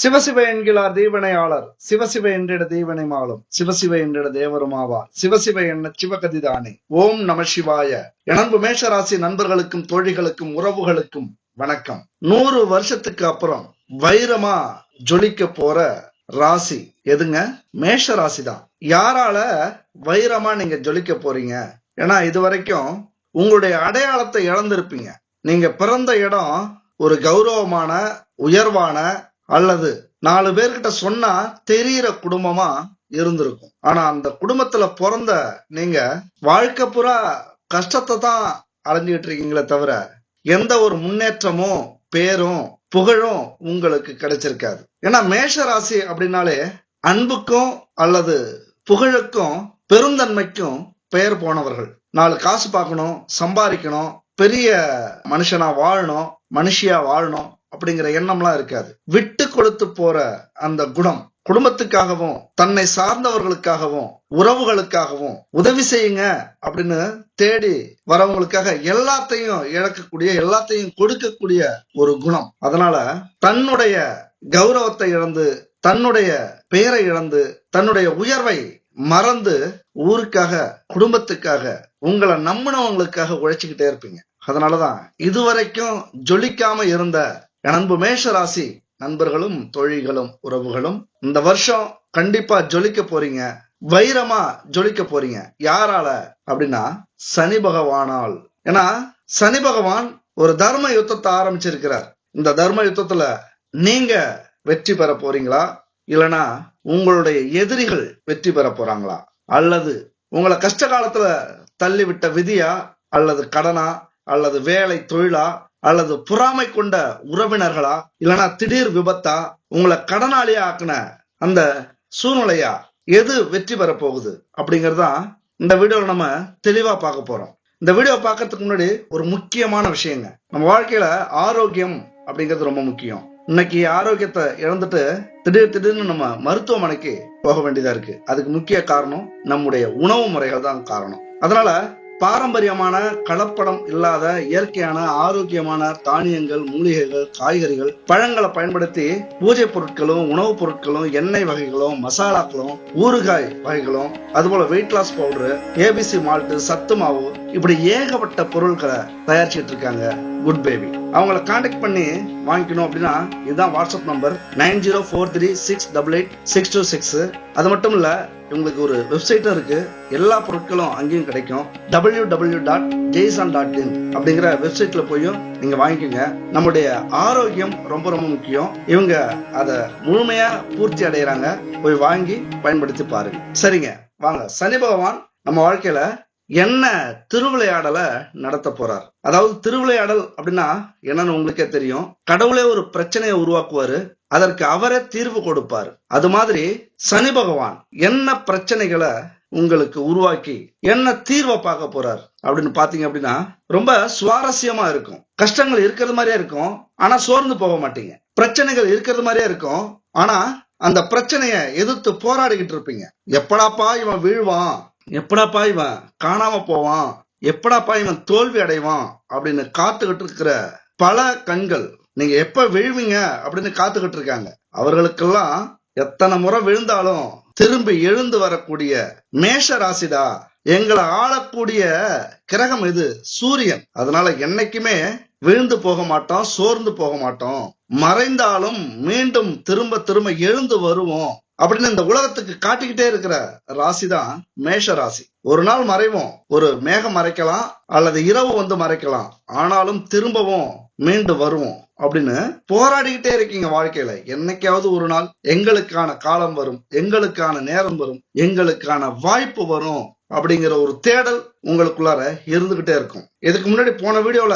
சிவசிவ என்கிறார் தீவனையாளர் சிவசிவ என்றிட தீவனை மாலும் சிவசிவ என்றிட தேவரும் ஆவார் சிவசிவ என்ன சிவகதிதானே. ஓம் நம சிவாய. எனன்பு மேஷராசி நண்பர்களுக்கும் தோழிகளுக்கும் உறவுகளுக்கும் வணக்கம். 100 வருஷத்துக்கு அப்புறம் வைரமா ஜொலிக்க போற ராசி எதுங்க? மேஷ ராசி தான். யாரால வைரமா நீங்க ஜொலிக்க போறீங்க? ஏன்னா இதுவரைக்கும் உங்களுடைய அடையாளத்தை இழந்திருப்பீங்க. நீங்க பிறந்த இடம் ஒரு கௌரவமான உயர்வான அல்லது 4 பேர்கிட்ட சொன்னா தெரியிற குடும்பமா இருந்திருக்கும். ஆனா அந்த குடும்பத்துல பிறந்த நீங்க வாழ்க்கை புறா கஷ்டத்தை தான் அடைஞ்சுக்கிட்டு இருக்கீங்களே தவிர எந்த ஒரு முன்னேற்றமும் பேரும் புகழும் உங்களுக்கு கிடைச்சிருக்காது. ஏன்னா மேஷ ராசி அப்படின்னாலே அன்புக்கும் அல்லது புகழுக்கும் பெருந்தன்மைக்கும் பெயர் போனவர்கள். 4 காசு பார்க்கணும், சம்பாதிக்கணும், பெரிய மனுஷனா வாழணும், மனுஷியா வாழணும் அப்படிங்கிற எண்ணம்லாம் இருக்காது. விட்டு கொடுத்து போற அந்த குணம், குடும்பத்துக்காகவும் தன்னை சார்ந்தவர்களுக்காகவும் உறவுகளுக்காகவும் உதவி செய்யுங்க அப்படின்னு தேடி வரவங்களுக்காக எல்லாத்தையும் இழக்கக்கூடிய, எல்லாத்தையும் கொடுக்கக்கூடிய ஒரு குணம். அதனால தன்னுடைய கௌரவத்தை இழந்து, தன்னுடைய பெயரை இழந்து, தன்னுடைய உயர்வை மறந்து ஊருக்காக குடும்பத்துக்காக உங்களை நம்பினவங்களுக்காக உழைச்சுக்கிட்டே இருப்பீங்க. அதனாலதான் இதுவரைக்கும் ஜொலிக்காம இருந்த அன்பு மேஷ ராசி நண்பர்களும் தோழிகளும் உறவுகளும் இந்த வருஷம் கண்டிப்பா ஜொலிக்க போறீங்க. வைரமா ஜொலிக்க போறீங்க. யாரால அப்படின்னா சனி பகவானால். ஏன்னா சனி பகவான் ஒரு தர்ம யுத்தத்தை ஆரம்பிச்சிருக்கிறார். இந்த தர்ம யுத்தத்துல நீங்க வெற்றி பெற போறீங்களா, இல்லனா உங்களுடைய எதிரிகள் வெற்றி பெற போறாங்களா, அல்லது உங்களை கஷ்ட காலத்துல தள்ளி விட்ட விதியா, அல்லது கடனா, அல்லது வேலை தொழிலா, அல்லது பொறாமை கொண்ட உறவினர்களா, இல்லனா திடீர் விபத்தா, உங்களை கடனாளியா ஆக்குன அந்த சூழ்நிலையா, எது வெற்றி பெற போகுது அப்படிங்கறதான் இந்த வீடியோல நம்ம தெளிவா பார்க்க போறோம். இந்த வீடியோ பார்க்கறதுக்கு முன்னாடி ஒரு முக்கியமான விஷயங்க. நம்ம வாழ்க்கையில ஆரோக்கியம் அப்படிங்கிறது ரொம்ப முக்கியம். இன்னைக்கு ஆரோக்கியத்தை இழந்துட்டு திடீர்னு நம்ம மருத்துவமனைக்கு போக வேண்டியதா இருக்கு. அதுக்கு முக்கிய காரணம் நம்முடைய உணவு முறைகள் தான் காரணம். அதனால பாரம்பரியமான கலப்படம் இல்லாத இயற்கையான ஆரோக்கியமான தானியங்கள், மூலிகைகள், காய்கறிகள், பழங்களை பயன்படுத்தி பூஜை பொருட்களும், உணவுப் பொருட்களும், எண்ணெய் வகைகளும், மசாலாக்களும், ஊறுகாய் வகைகளும், அதுபோல weight loss powder, ABC malt, சத்து மாவு, இப்படி ஏகப்பட்ட பொருட்களை தயாரிச்சுட்டு இருக்காங்க குட் பேபி. அவங்கள கான்டாக்ட் பண்ணி வாங்கிக்கணும் அப்படின்னா இதுதான் வாட்ஸ்அப் நம்பர் 9043688626. அது மட்டும் இல்ல, உங்களுக்கு ஒரு வெப்சைட்டும் இருக்கு. எல்லா பொருட்களும் அங்கேயும் கிடைக்கும். www.jason.in அப்படிங்கிற வெப்சைட்ல போயும் நீங்க வாங்கிக்கோங்க. நம்முடைய ஆரோக்கியம் ரொம்ப ரொம்ப முக்கியம். இவங்க அதை முழுமையா பூர்த்தி அடைகிறாங்க. போய் வாங்கி பயன்படுத்தி பாருங்க. சரிங்க, வாங்க. சனி பகவான் நம்ம வாழ்க்கையில என்ன திருவிளையாடலை நடத்த போறார்? அதாவது திருவிளையாடல் அப்படின்னா என்னன்னு உங்களுக்கே தெரியும். கடவுளே ஒரு பிரச்சனையை உருவாக்குவாரு, அதற்கு அவரே தீர்வு கொடுப்பாரு. அது மாதிரி சனி பகவான் என்ன பிரச்சனைகளை உங்களுக்கு உருவாக்கி என்ன தீர்வை பார்க்க போறார் அப்படின்னு பாத்தீங்க அப்படின்னா ரொம்ப சுவாரஸ்யமா இருக்கும். கஷ்டங்கள் இருக்கிறது மாதிரியே இருக்கும், ஆனா சோர்ந்து போக மாட்டீங்க. பிரச்சனைகள் இருக்கிறது மாதிரியே இருக்கும், ஆனா அந்த பிரச்சனைய எதிர்த்து போராடிக்கிட்டு இருப்பீங்க. எப்படாப்பா இவன் வீழ்வான், எப்படாப்பா இவன் காணாம போவான், எப்படாப்பா இவன் தோல்வி அடைவான் அப்படின்னு காத்துக்கிட்டு இருக்கிற பல கண்கள் நீங்க எப்ப விழுவீங்க அப்படின்னு காத்துக்கிட்டு இருக்காங்க. அவர்களுக்கெல்லாம் எத்தனை முறை விழுந்தாலும் திரும்பி எழுந்து வரக்கூடிய மேஷ ராசிடா. எங்களை ஆளக்கூடிய கிரகம் இது சூரியன். அதனால என்னைக்குமே விழுந்து போக மாட்டோம், சோர்ந்து போக மாட்டோம். மறைந்தாலும் மீண்டும் திரும்ப எழுந்து வருவோம் அப்படின்னு இந்த உலகத்துக்கு காட்டிக்கிட்டே இருக்கிற ராசி தான் மேஷ ராசி. ஒரு நாள் மறைவோம், ஒரு மேகம் மறைக்கலாம், அல்லது இரவு வந்து மறைக்கலாம், ஆனாலும் திரும்பவும் மீண்டு வருவோம் அப்படின்னு போராடிக்கிட்டே இருக்கீங்க வாழ்க்கையில. என்னைக்காவது ஒரு நாள் எங்களுக்கான காலம் வரும், எங்களுக்கான நேரம் வரும், எங்களுக்கான வாய்ப்பு வரும் அப்படிங்கிற ஒரு தேடல் உங்களுக்குள்ளார இருந்துகிட்டே இருக்கும். இதுக்கு முன்னாடி போன வீடியோல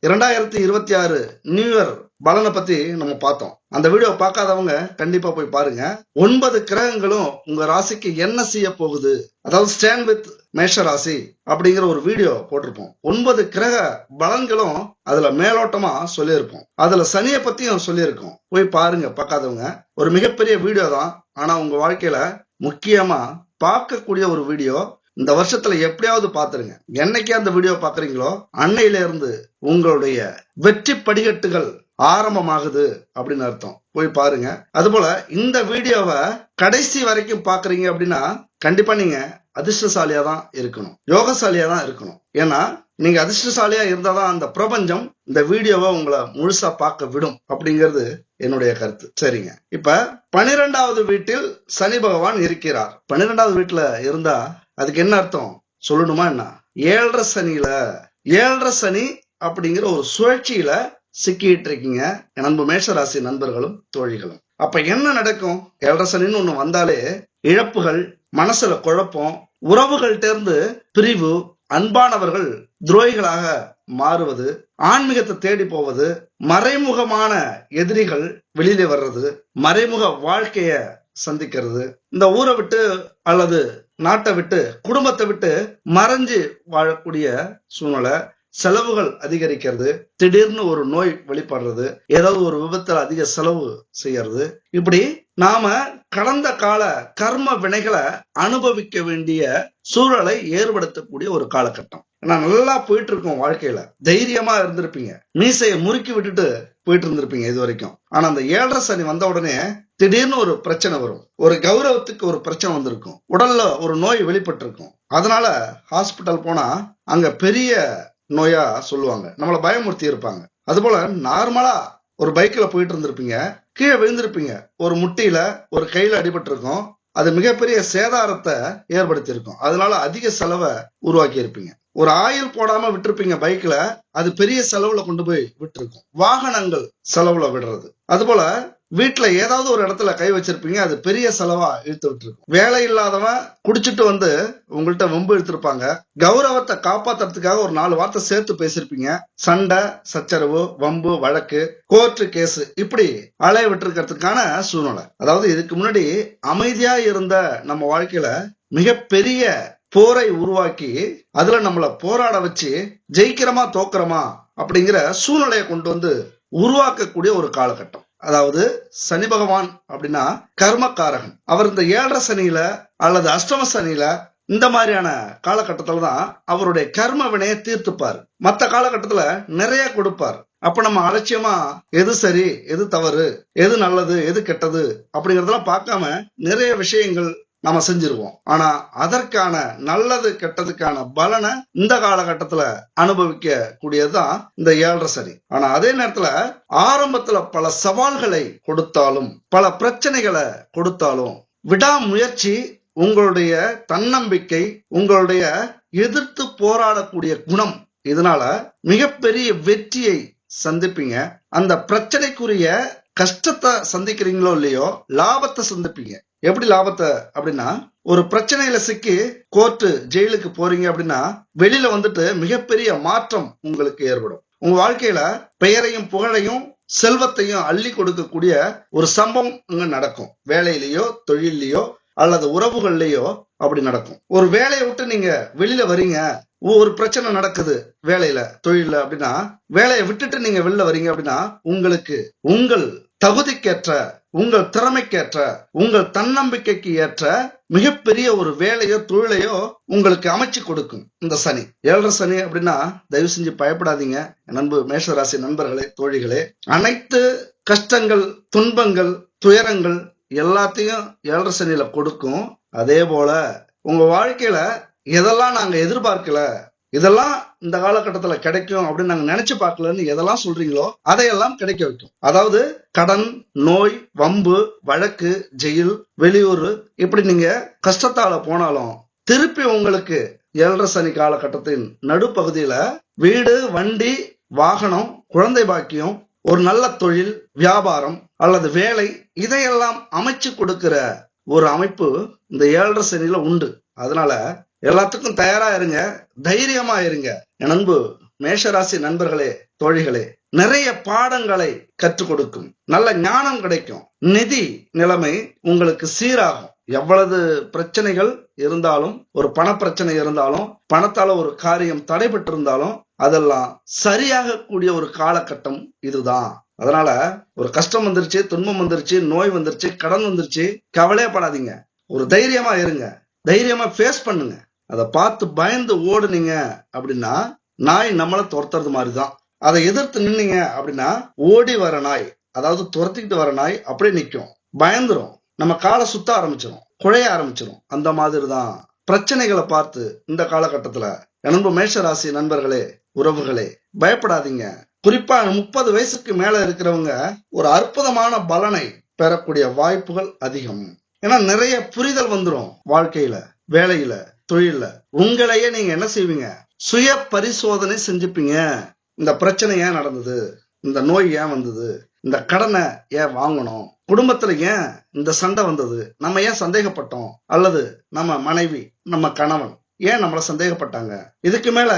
2026 நியூ இயர் பலனை பத்தி நம்ம பார்த்தோம். அந்த வீடியோ பார்க்காதவங்க கண்டிப்பா போய் பாருங்க. 9 கிரகங்களும் உங்க ராசிக்கு என்ன செய்ய போகுது, அதாவது ஸ்டாண்ட் வித் மேஷ ராசி அப்படிங்கிற ஒரு வீடியோ போட்டிருப்போம். 9 கிரக பலன்களும் அதுல மேலோட்டமா சொல்லியிருப்போம். அதுல சனியை பத்தியும் சொல்லியிருக்கோம். போய் பாருங்க பார்க்காதவங்க. ஒரு மிகப்பெரிய வீடியோ தான், ஆனா உங்க வாழ்க்கையில முக்கியமா பார்க்கக்கூடிய ஒரு வீடியோ. இந்த வருஷத்துல எப்படியாவது பாத்துருங்க. என்னைக்கு அந்த வீடியோ பாக்குறீங்களோ அன்னையில இருந்து உங்களுடைய வெற்றி படிக்கட்டுகள் ஆரம்பமாகுது அப்படின்னு அர்த்தம். போய் பாருங்க. அதுபோல இந்த வீடியோவை கடைசி வரைக்கும் பாக்குறீங்க அப்படின்னா கண்டிப்பா நீங்க அதிர்ஷ்டசாலியா தான் இருக்கணும், யோகசாலியா தான் இருக்கணும். ஏன்னா நீங்க அதிர்ஷ்டசாலியா இருந்தாதான் அந்த பிரபஞ்சம் இந்த வீடியோவை உங்களை முழுசா பார்க்க விடும் அப்படிங்கிறது என்னுடைய கருத்து. சரிங்க. இப்ப 12வது வீட்டில் சனி பகவான் இருக்கிறார். 12வது வீட்டுல இருந்தா அதுக்கு என்ன அர்த்தம் சொல்லணுமா என்ன? 7.5 சனி அப்படிங்கிற ஒரு சுழற்சியில சிக்கிட்டு இருக்கீங்க நண்பு மேஷராசி நண்பர்களும் தோழிகளும். அப்ப என்ன நடக்கும்? 7.5 சனின்னு ஒண்ணு வந்தாலே இழப்புகள், மனசுல குழப்பம், உறவுகள்ட்ட இருந்து பிரிவு, அன்பானவர்கள் துரோகிகளாக மாறுவது, ஆன்மீகத்தை தேடி போவது, மறைமுகமான எதிரிகள் வெளியில வர்றது, மறைமுக வாழ்க்கைய சந்திக்கிறது, இந்த ஊரை விட்டு அல்லது நாட்டை விட்டு குடும்பத்தை விட்டு மறைஞ்சு வாழக்கூடிய சூழ்நிலை, செலவுகள் அதிகரிக்கிறது, திடீர்னு ஒரு நோய் வெளிப்படுறது, ஏதாவது ஒரு விபத்துல அதிக செலவு செய்யறது, இப்படி நாம கடந்த கால கர்ம வினைகளை அனுபவிக்க வேண்டிய சூழலை ஏற்படுத்தக்கூடிய ஒரு காலகட்டம். நான் நல்லா போயிட்டு இருக்கோம், வாழ்க்கையில தைரியமா இருந்திருப்பீங்க, மீசையை முறுக்கி விட்டுட்டு போயிட்டு இருந்திருப்பீங்க இது வரைக்கும். ஆனா அந்த 7.5 சனி வந்த உடனே திடீர்னு ஒரு பிரச்சனை வரும், ஒரு கௌரவத்துக்கு ஒரு பிரச்சனை வந்திருக்கும், உடல்ல ஒரு நோய் வெளிப்பட்டு இருக்கும். அதனால ஹாஸ்பிட்டல் போனா அங்க பெரிய நோயா சொல்லுவாங்க, நம்மள பயமுறுத்தி இருப்பாங்க. அதுபோல நார்மலா ஒரு பைக்ல போயிட்டு இருந்திருப்பீங்க, கீழே விழுந்திருப்பீங்க, ஒரு முட்டியில ஒரு கையில அடிபட்டு இருக்கும், அது மிகப்பெரிய சேதாரத்தை ஏற்படுத்தி இருக்கும். அதனால அதிக செலவை உருவாக்கி இருப்பீங்க. ஒரு ஆயில் போடாம விட்டுருப்பீங்க பைக்ல, அது பெரிய செலவுல கொண்டு போய் விட்டுருக்கும். வாகனங்கள் செலவுல விடுறது, அதுபோல வீட்டுல ஏதாவது ஒரு இடத்துல கை வச்சிருப்பீங்க, அது பெரிய செலவா இழுத்து விட்டுருக்கும். வேலை இல்லாதவன் குடிச்சிட்டு வந்து உங்கள்கிட்ட வம்பு இழுத்திருப்பாங்க, கௌரவத்தை காப்பாத்துறதுக்காக ஒரு 4 வார்த்தை சேர்த்து பேசிருப்பீங்க. சண்டை சச்சரவு, வம்பு, வழக்கு, கோர்ட்டு கேஸ், இப்படி அலைய விட்டுருக்கிறதுக்கான சூழ்நிலை. அதாவது இதுக்கு முன்னாடி அமைதியா இருந்த நம்ம வாழ்க்கையில மிகப்பெரிய போரை உருவாக்கி அதுல நம்மள போராட வச்சு ஜெயிக்கிறோமா தோக்குறோமா அப்படிங்கிற சூழ்நிலையை கொண்டு வந்து உருவாக்கக்கூடிய ஒரு காலகட்டம். அதாவது சனி பகவான் அப்படின்னா கர்மக்காரகன். அவர் இந்த 7.5 சனியில அல்லது அஷ்டம சனியில இந்த மாதிரியான காலகட்டத்துல தான் அவருடைய கர்ம வினையை தீர்த்துப்பார். மற்ற காலகட்டத்துல நிறைய கொடுப்பார். அப்ப நம்ம அலட்சியமா எது சரி எது தவறு, எது நல்லது எது கெட்டது அப்படிங்கறதெல்லாம் பார்க்காம நிறைய விஷயங்கள் நாம செஞ்சிருவோம். ஆனா அதற்கான நல்லது கெட்டதுக்கான பலனை இந்த காலகட்டத்துல அனுபவிக்க கூடியதுதான் இந்த 7.5 சனி. ஆனா அதே நேரத்துல ஆரம்பத்துல பல சவால்களை கொடுத்தாலும், பல பிரச்சனைகளை கொடுத்தாலும், விடாமுயற்சி, உங்களுடைய தன்னம்பிக்கை, உங்களுடைய எதிர்த்து போராடக்கூடிய குணம், இதனால மிகப்பெரிய வெற்றியை சந்திப்பீங்க. அந்த பிரச்சனைக்குரிய கஷ்டத்தை சந்திக்கிறீங்களோ இல்லையோ, லாபத்தை சந்திப்பீங்க. எப்படி லாபத்தை அப்படின்னா, ஒரு பிரச்சனையில சிக்கி கோர்ட்டு ஜெயிலுக்கு போறீங்க அப்படின்னா வெளியில வந்துட்டு மிகப்பெரிய மாற்றம் உங்களுக்கு ஏற்படும். உங்க வாழ்க்கையில பெயரையும் புகழையும் செல்வத்தையும் அள்ளி கொடுக்கக்கூடிய ஒரு சம்பவம் அங்க நடக்கும். வேலையிலயோ தொழிலையோ அல்லது உறவுகள்லயோ அப்படி நடக்கும். ஒரு வேலையை விட்டு நீங்க வெளியில வரீங்க, ஒரு பிரச்சனை நடக்குது வேலையில தொழில அப்படின்னா, வேலையை விட்டுட்டு நீங்க வெளில வரீங்க அப்படின்னா உங்களுக்கு உங்கள் தகுதிக்கேற்ற, உங்கள் திறமைக்கேற்ற, உங்கள் தன்னம்பிக்கைக்கு ஏற்ற மிகப்பெரிய ஒரு வேலையோ தொழிலையோ உங்களுக்கு அமைச்சு கொடுக்கும் இந்த சனி. 7.5 சனி அப்படின்னா தயவு செஞ்சு பயப்படாதீங்க நண்பு மேஷராசி நண்பர்களே தோழிகளே. அனைத்து கஷ்டங்கள், துன்பங்கள், துயரங்கள் எல்லாத்தையும் 7.5 சனியில கொடுக்கும். அதே போல உங்க வாழ்க்கையில எதெல்லாம் நாங்க எதிர்பார்க்கல, இதெல்லாம் இந்த காலகட்டத்துல கிடைக்கும் அப்படின்னு நாங்க நினைச்சு பார்க்கலன்னு எதெல்லாம் சொல்றீங்களோ அதையெல்லாம் கிடைக்க வைக்கும். அதாவது கடன், நோய், வம்பு, வழக்கு, ஜெயில், வெளியூர், இப்படி நீங்க கஷ்டத்தால போனாலும் திருப்பி உங்களுக்கு 7.5 சனி காலகட்டத்தின் நடுப்பகுதியில வீடு, வண்டி, வாகனம், குழந்தை பாக்கியம், ஒரு நல்ல தொழில், வியாபாரம் அல்லது வேலை, இதையெல்லாம் அமைச்சு கொடுக்கிற ஒரு அமைப்பு இந்த 7.5 சனியில உண்டு. அதனால எல்லாத்துக்கும் தயாரா இருங்க, தைரியமா இருங்க. என் அன்பு மேஷராசி நண்பர்களே தோழிகளே, நிறைய பாடங்களை கற்றுக் கொடுக்கும், நல்ல ஞானம் கிடைக்கும், நிதி நிலைமை உங்களுக்கு சீராகும். எவ்வளவு பிரச்சனைகள் இருந்தாலும், ஒரு பண பிரச்சனை இருந்தாலும், பணத்தால ஒரு காரியம் தடைபட்டு இருந்தாலும் அதெல்லாம் சரியாக கூடிய ஒரு காலகட்டம் இதுதான். அதனால ஒரு கஷ்டம் வந்துருச்சு, துன்பம் வந்துருச்சு, நோய் வந்துருச்சு, கடன் வந்துருச்சு, கவலையப்படாதீங்க. ஒரு தைரியமா இருங்க, தைரியமா ஃபேஸ் பண்ணுங்க. அதை பார்த்து பயந்து ஓடுனீங்க அப்படின்னா நாய் நம்மளை துரத்துறது மாதிரிதான். அதை எதிர்த்து நின்னீங்க அப்படின்னா ஓடி வர நாய், அதாவது துரத்திக்கிட்டு வர நாய் அப்படியே நிக்கும், பயந்துரும், நம்ம காலை சுத்த ஆரம்பிச்சிடும், குழைய ஆரம்பிச்சிடும். அந்த மாதிரி தான் பிரச்சனைகளை பார்த்து இந்த காலகட்டத்துல அன்பு மேஷராசி நண்பர்களே, உறவுகளே, பயப்படாதீங்க. குறிப்பா 30 வயசுக்கு மேல இருக்கிறவங்க ஒரு அற்புதமான பலனை பெறக்கூடிய வாய்ப்புகள் அதிகம். ஏன்னா நிறைய புரிதல் வந்துடும் வாழ்க்கையில, வேலையில, தொழில. உங்களையே நீங்க என்ன செய்வீங்க, சுய பரிசோதனை செஞ்சுப்பீங்க. இந்த பிரச்சனை ஏன் நடந்தது, இந்த நோய் ஏன் வந்தது, இந்த கடனை ஏன் வாங்கணும், குடும்பத்துல ஏன் இந்த சண்டை வந்தது, நம்ம ஏன் சந்தேகப்பட்டோம், அல்லது நம்ம மனைவி நம்ம கணவன் ஏன் நம்மள சந்தேகப்பட்டாங்க, இதுக்கு மேல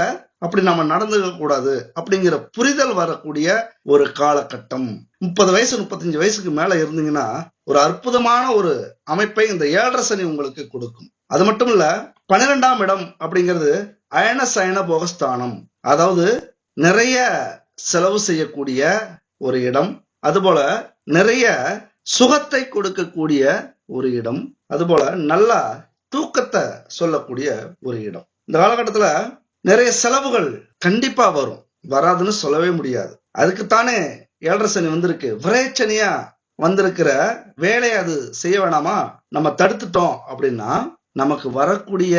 அப்படி நம்ம நடந்துக்க கூடாது அப்படிங்கிற புரிதல் வரக்கூடிய ஒரு காலகட்டம். 30 வயசு 35 வயசுக்கு மேல இருந்தீங்கன்னா ஒரு அற்புதமான ஒரு அமைப்பை இந்த 7.5 சனி உங்களுக்கு கொடுக்கும். அது மட்டும் இல்ல, 12ஆம் இடம் அப்படிங்கிறது அயன சயன போகஸ்தானம், அதாவது நிறைய செலவு செய்யக்கூடிய ஒரு இடம், அதுபோல நிறைய சுகத்தை கொடுக்கக்கூடிய ஒரு இடம், அதுபோல நல்லா தூக்கத்தை சொல்லக்கூடிய ஒரு இடம். இந்த காலகட்டத்துல நிறைய செலவுகள் கண்டிப்பா வரும், வராதுன்னு சொல்லவே முடியாது. அதுக்குத்தானே 7.5 சனி வந்திருக்கு. விரைச்சனியா வந்திருக்கிற வேலையை அது செய்ய வேணாமா, நம்ம தடுத்துட்டோம் அப்படின்னா நமக்கு வரக்கூடிய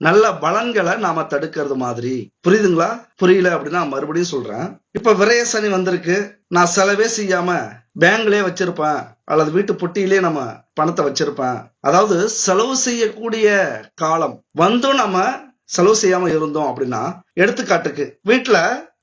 நல்ல பலன்களை நாம தடுக்கிறது மாதிரி. புரியுதுங்களா? புரியல அப்படின்னா மறுபடியும் சொல்றேன். இப்ப விரைய சனி வந்திருக்கு, நான் செலவே செய்யாம பேங்க்லயே வச்சிருப்பேன், அல்லது வீட்டு பொட்டியிலே நம்ம பணத்தை வச்சிருப்பேன். அதாவது செலவு செய்யக்கூடிய காலம் வந்தும் நம்ம செலவு செய்யாம இருந்தோம் அப்படின்னா, எடுத்துக்காட்டுக்கு வீட்டுல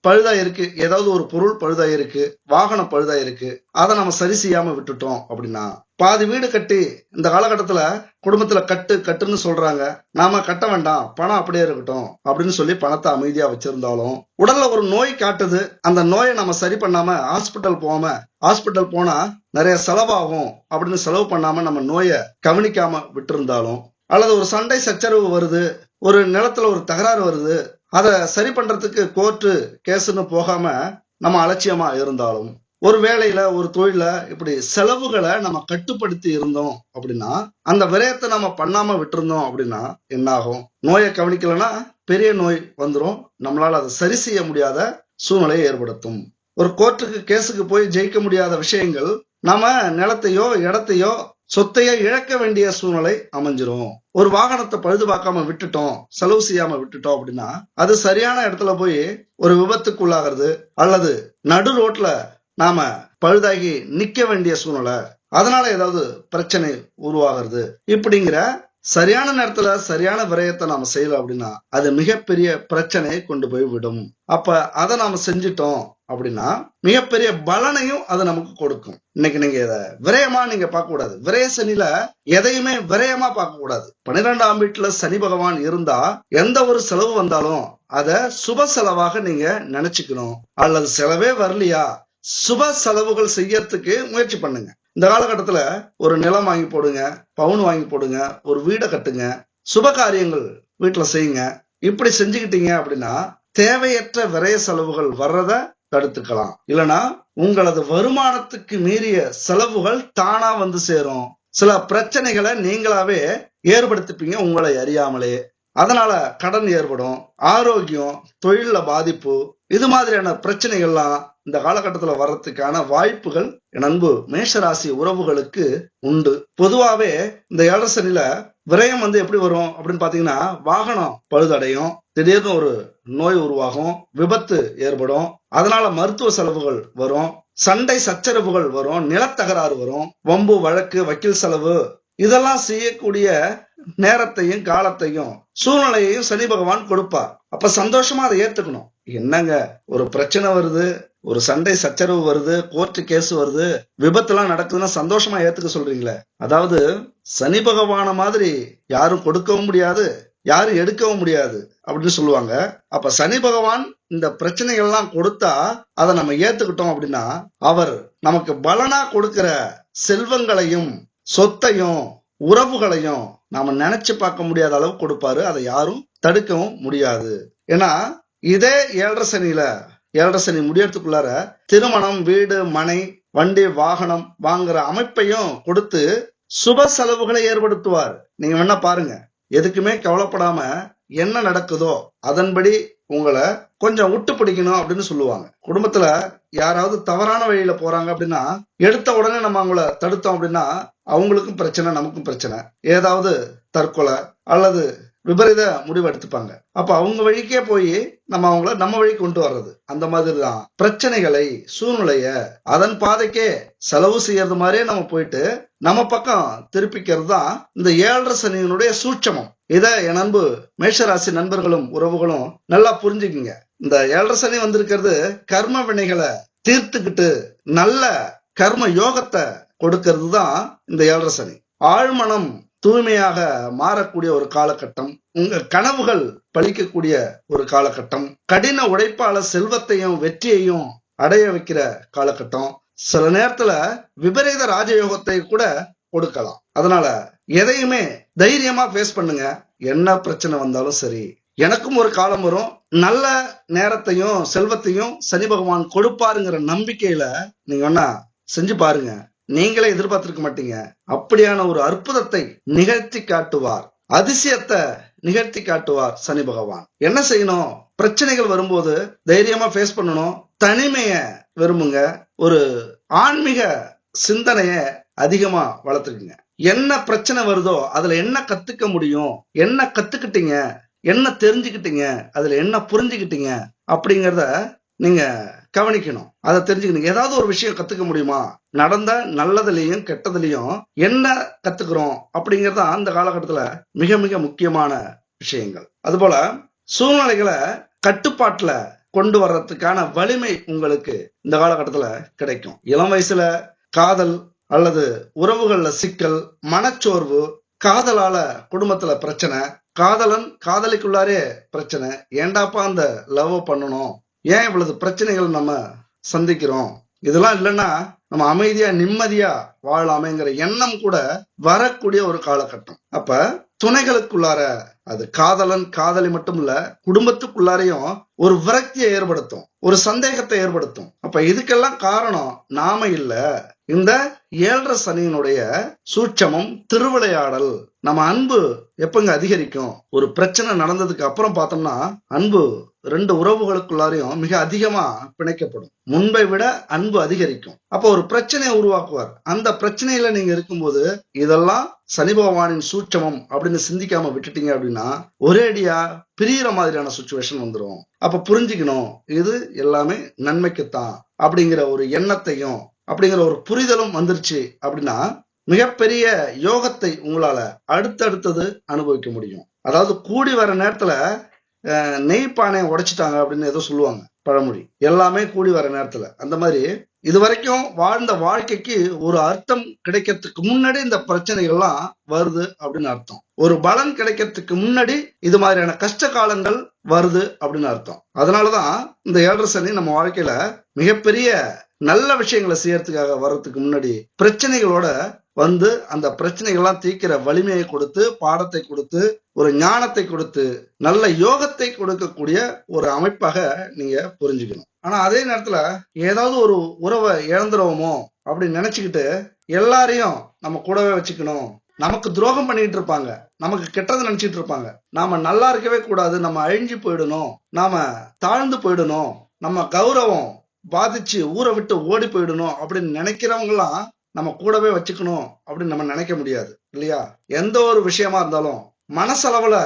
பழுதா இருக்கு, ஏதாவது ஒரு பொருள் பழுதா இருக்கு, வாகனம் பழுதா இருக்கு, அதை நம்ம சரி செய்யாம விட்டுட்டோம் அப்படின்னா, பாதி வீடு கட்டி இந்த காலகட்டத்துல குடும்பத்துல கட்டுன்னு சொல்றாங்க, நாம கட்ட வேண்டாம், பணம் அப்படியே இருக்கட்டும் அப்படின்னு சொல்லி பணத்தை அமைதியா வச்சிருந்தாலும் உடல்ல ஒரு நோய் காட்டுது, அந்த நோயை நம்ம சரி பண்ணாம ஹாஸ்பிட்டல் போனா நிறைய செலவாகும் அப்படின்னு செலவு பண்ணாம நம்ம நோயை கவனிக்காம விட்டு, அல்லது ஒரு சண்டை சச்சரவு வருது, ஒரு நிலத்துல ஒரு தகராறு வருது, அதை சரி பண்றதுக்கு கோர்ட்டு கேஸ்ன்னு போகாம நம்ம அலட்சியமா இருந்தாலும், ஒரு வேலையில ஒரு தொழில இப்படி செலவுகளை நம்ம கட்டுப்படுத்தி இருந்தோம் அப்படின்னா, அந்த விரயத்தை நம்ம பண்ணாம விட்டுருந்தோம் அப்படின்னா என்ன ஆகும், நோயை கவனிக்கலன்னா பெரிய நோய் வந்துடும், நம்மளால அதை சரி செய்ய முடியாத சூழ்நிலையை ஏற்படுத்தும். ஒரு கோர்ட்டுக்கு கேஸுக்கு போய் ஜெயிக்க முடியாத விஷயங்கள் நாம நிலத்தையோ இடத்தையோ சொத்தையை இழக்க வேண்டிய சூழ்நிலை அமைஞ்சிரும். ஒரு வாகனத்தை பழுது பார்க்காம விட்டுட்டோம், செலவு செய்யாம விட்டுட்டோம் அப்படின்னா அது சரியான இடத்துல போய் ஒரு விபத்துக்குள்ளாகிறது, அல்லது நடு ரோட்ல நாம பழுதாகி நிக்க வேண்டிய சூழ்நிலை, அதனால ஏதாவது பிரச்சனை உருவாகிறது. இப்படிங்கிற சரியான நேரத்துல சரியான விரயத்தை நாம செய்யல அப்படின்னா அது மிகப்பெரிய பிரச்சனையை கொண்டு போய் விடும். அப்ப அதை நாம செஞ்சிட்டோம் அப்படின்னா மிகப்பெரிய பலனையும் அது நமக்கு கொடுக்கும். இன்னைக்கு நீங்க இதை விரயமா நீங்க பார்க்க கூடாது. விரய சனில எதையுமே விரயமா பார்க்க கூடாது. 12ஆம் வீட்டுல சனி பகவான் இருந்தா எந்த ஒரு செலவு வந்தாலும் அத சுப செலவாக நீங்க நினைச்சுக்கணும். அல்லது செலவே வரலையா, சுப செலவுகள் செய்யறதுக்கு முயற்சி பண்ணுங்க. இந்த காலகட்டத்துல ஒரு நிலம் வாங்கி போடுங்க, பவுன் வாங்கி போடுங்க, ஒரு வீடை கட்டுங்க, சுப காரியங்கள் வீட்டுல செய்யுங்க. இப்படி செஞ்சுக்கிட்டீங்க அப்படின்னா தேவையற்ற விரய செலவுகள் வர்றத தடுத்துக்கலாம். இல்லைன்னா உங்களது வருமானத்துக்கு மீறிய செலவுகள் தானா வந்து சேரும். சில பிரச்சனைகளை நீங்களாவே ஏற்படுத்திப்பீங்க உங்களை அறியாமலே. அதனால கடன் ஏற்படும், ஆரோக்கியம், தொழில பாதிப்பு, இது மாதிரியான பிரச்சனைகள்லாம் இந்த காலகட்டத்துல வர்றதுக்கான வாய்ப்புகள் என் அன்பு மேஷராசி உறவுகளுக்கு உண்டு. பொதுவாவே இந்த 7.5 சனில விரயம் எப்படி வரும் அப்படின்னு பாத்தீங்கன்னா, வாகனம் பழுதடையும், திடீர்னு ஒரு நோய் உருவாகும், விபத்து ஏற்படும், அதனால மருத்துவ செலவுகள் வரும், சண்டை சச்சரவுகள் வரும், நிலத்தகராறு வரும், வம்பு வழக்கு வக்கீல் செலவு, இதெல்லாம் செய்யக்கூடிய நேரத்தையும் காலத்தையும் சூழ்நிலையையும் சனி பகவான் கொடுப்பார். அப்ப சந்தோஷமா அதை ஏத்துக்கணும். என்னங்க ஒரு பிரச்சனை வருது, ஒரு சண்டை சச்சரவு வருது, கோர்ட்டு கேஸ் வருது, விபத்து எல்லாம் நடக்குதுன்னா சந்தோஷமா ஏத்துக்க சொல்றீங்களே. அதாவது சனி பகவான மாதிரி யாரும் கொடுக்கவும் முடியாது, யாரும் எடுக்கவும் முடியாது அப்படின்னு சொல்லுவாங்க. அப்ப சனி பகவான் இந்த பிரச்சனைகள் எல்லாம் கொடுத்தா அதை நம்ம ஏத்துக்கிட்டோம் அப்படின்னா அவர் நமக்கு பலனா கொடுக்கிற செல்வங்களையும் சொத்தையும் உறவுகளையும் நாம நினைச்சு பார்க்க முடியாத அளவு கொடுப்பாரு. அதை யாரும் தடுக்கவும் முடியாது. ஏன்னா இதே 7.5 சனியில 7.5 சனி முடியறதுக்குள்ளார திருமணம், வீடு, மனை, வண்டி, வாகனம் வாங்குற அமைப்பையும் கொடுத்து சுப செலவுகளை ஏற்படுத்துவார். நீங்க வேணா பாருங்க, எதுக்குமே கவலைப்படாம என்ன நடக்குதோ அதன்படி உங்களை கொஞ்சம் விட்டு பிடிக்கணும் அப்படின்னு சொல்லுவாங்க. குடும்பத்துல யாராவது தவறான வழியில போறாங்க அப்படின்னா எடுத்த உடனே நம்ம அவங்கள தடுத்தோம் அப்படின்னா அவங்களுக்கும் பிரச்சனை, நமக்கும் பிரச்சனை. ஏதாவது தற்கொலை அல்லது விபரீத முடிவு எடுத்துப்பாங்க. அப்ப அவங்க வழிக்கே போய் நம்ம அவங்கள நம்ம வழி கொண்டு வர்றது. அந்த மாதிரிதான் பிரச்சனைகளை, சூழ்நிலைய அதன் பாதைக்கே செலவு செய்யறது மாதிரியே நம்ம போயிட்டு நம்ம பக்கம் திருப்பிக்கிறது தான் இந்த 7.5 சனியினுடைய சூட்சமம். இத என் அன்பு மேஷராசி நண்பர்களும் உறவுகளும் நல்லா புரிஞ்சுக்குங்க. இந்த 7.5 சனி வந்திருக்கிறது கர்ம வினைகளை தீர்த்துக்கிட்டு நல்ல கர்ம யோகத்தை கொடுக்கிறது தான் இந்த 7.5 சனி. ஆழ்மனம் தூய்மையாக மாறக்கூடிய ஒரு காலகட்டம், உங்க கனவுகள் பலிக்கக்கூடிய ஒரு காலகட்டம், கடின உழைப்பால செல்வத்தையும் வெற்றியையும் அடைய வைக்கிற காலகட்டம், சில நேரத்துல விபரீத ராஜயோகத்தை கூட கொடுக்கலாம். அதனால எதையுமே தைரியமா ஃபேஸ் பண்ணுங்க. என்ன பிரச்சனை வந்தாலும் சரி, எனக்கும் ஒரு காலம் வரும், நல்ல நேரத்தையும் செல்வத்தையும் சனி பகவான் கொடுப்பாருங்கிற நம்பிக்கையில நீங்க வேணா செஞ்சு பாருங்க. நீங்களே எதிர்பார்த்திருக்க மாட்டீங்க. அப்படியான ஒரு அற்புதத்தை நிகழ்த்தி காட்டுவார், அதிசயத்தை நிகழ்த்தி காட்டுவார் சனி பகவான். என்ன செய்யணும்? பிரச்சனைகள் வரும்போது தைரியமா ஃபேஸ் பண்ணணும். தனிமைய விரும்புங்க. ஒரு ஆன்மீக சிந்தனைய அதிகமா வளர்த்துக்குங்க. என்ன பிரச்சனை வருதோ அதுல என்ன கத்துக்க முடியும், என்ன கத்துக்கிட்டீங்க, என்ன தெரிஞ்சுக்கிட்டீங்க, அதுல என்ன புரிஞ்சுக்கிட்டீங்க அப்படிங்கறத நீங்க கவனிக்கணும். அதை தெரிஞ்சுக்கணும். ஏதாவது ஒரு விஷயம் கத்துக்க முடியுமா, நடந்த நல்லதுலயும் கெட்டதுலயும் என்ன கத்துக்கிறோம் அப்படிங்கறத அந்த காலகட்டத்துல மிக மிக முக்கியமான விஷயங்கள். அதுபோல சூழ்நிலைகளை கட்டுப்பாட்டுல கொண்டு வர்றதுக்கான வலிமை உங்களுக்கு இந்த காலகட்டத்துல கிடைக்கும். இளம் வயசுல காதல் அல்லது உறவுகள்ல சிக்கல், மனச்சோர்வு, காதலால குடும்பத்துல பிரச்சனை, காதலன் காதலிக்குள்ளாரே பிரச்சனை, ஏண்டாப்பா அந்த லவ் பண்ணணும், ஏன் இவ்வளவு பிரச்சனைகள் நம்ம சந்திக்கிறோம், இதெல்லாம் இல்லைன்னா நம்ம அமைதியா நிம்மதியா வாழலாமேங்கிற எண்ணம் கூட வரக்கூடிய ஒரு காலகட்டம். அப்ப துணைகளுக்குள்ளார, அது காதலன் காதலி மட்டும் இல்ல, குடும்பத்துக்குள்ளாரையும் ஒரு விரக்தியை ஏற்படுத்தும், ஒரு சந்தேகத்தை ஏற்படுத்தும். அப்ப இதுக்கெல்லாம் காரணம் நாம இல்ல, இந்த 7.5 சனியினுடைய சூட்சமம், திருவிளையாடல். நம்ம அன்பு எப்பங்க அதிகரிக்கும்? ஒரு பிரச்சனை நடந்ததுக்கு அப்புறம் பார்த்தோம்னா அன்பு ரெண்டு உறவுகளுக்குள்ளாரையும் மிக அதிகமா பிணைக்கப்படும். முன்பை விட அன்பு அதிகரிக்கும். அப்போ ஒரு பிரச்சனையை உருவாக்குவார். அந்த பிரச்சனையில நீங்க இருக்கும்போது இதெல்லாம் சனி பகவானின் சூட்சமம் அப்படின்னு சிந்திக்காம விட்டுட்டீங்க அப்படின்னா ஒரேடியா பிரியிற மாதிரியான சுச்சுவேஷன் வந்துடும். அப்ப புரிஞ்சுக்கணும், இது எல்லாமே நன்மைக்குத்தான் அப்படிங்கிற ஒரு எண்ணத்தையும் அப்படிங்கிற ஒரு புரிதலும் வந்துருச்சு அப்படின்னா மிகப்பெரிய யோகத்தை உங்களால அடுத்தடுத்தது அனுபவிக்க முடியும். அதாவது கூடி வர நேரத்துல நெய் பானையை உடைச்சிட்டாங்க அப்படின்னு ஏதோ சொல்லுவாங்க பழமொழி. எல்லாமே கூடி வர நேரத்துல. அந்த மாதிரி இதுவரைக்கும் வாழ்ந்த வாழ்க்கைக்கு ஒரு அர்த்தம் கிடைக்கிறதுக்கு முன்னாடி இந்த பிரச்சனைகள்லாம் வருது அப்படின்னு அர்த்தம். ஒரு பலன் கிடைக்கிறதுக்கு முன்னாடி இது மாதிரியான கஷ்ட காலங்கள் வருது அப்படின்னு அர்த்தம். அதனாலதான் இந்த 7.5 சனி நம்ம வாழ்க்கையில மிகப்பெரிய நல்ல விஷயங்களை செய்யறதுக்காக வர்றதுக்கு முன்னாடி பிரச்சனைகளோட வந்து அந்த பிரச்சனைகள்லாம் தீர்க்கிற வலிமையை கொடுத்து, பாடத்தை கொடுத்து, ஒரு ஞானத்தை கொடுத்து, நல்ல யோகத்தை கொடுக்கக்கூடிய ஒரு அமைப்பாக நீங்க புரிஞ்சுக்கணும். ஆனா அதே நேரத்துல ஏதாவது ஒரு உறவை இழந்துருவோமோ அப்படின்னு நினைச்சுக்கிட்டு எல்லாரையும் நம்ம கூடவே வச்சுக்கணும், நமக்கு துரோகம் பண்ணிட்டு இருப்பாங்க, நமக்கு கெட்டது நினைச்சிட்டு இருப்பாங்க, நாம நல்லா இருக்கவே கூடாது, நம்ம அழிஞ்சு போயிடணும், நாம தாழ்ந்து போயிடணும், நம்ம கௌரவம் பாதிச்சு ஊரை விட்டு ஓடி போயிடணும் அப்படின்னு நினைக்கிறவங்க எல்லாம் நம்ம கூடவே வச்சுக்கணும் அப்படின்னு நம்ம நினைக்க முடியாது இல்லையா? எந்த ஒரு விஷயமா இருந்தாலும் மனசளவுல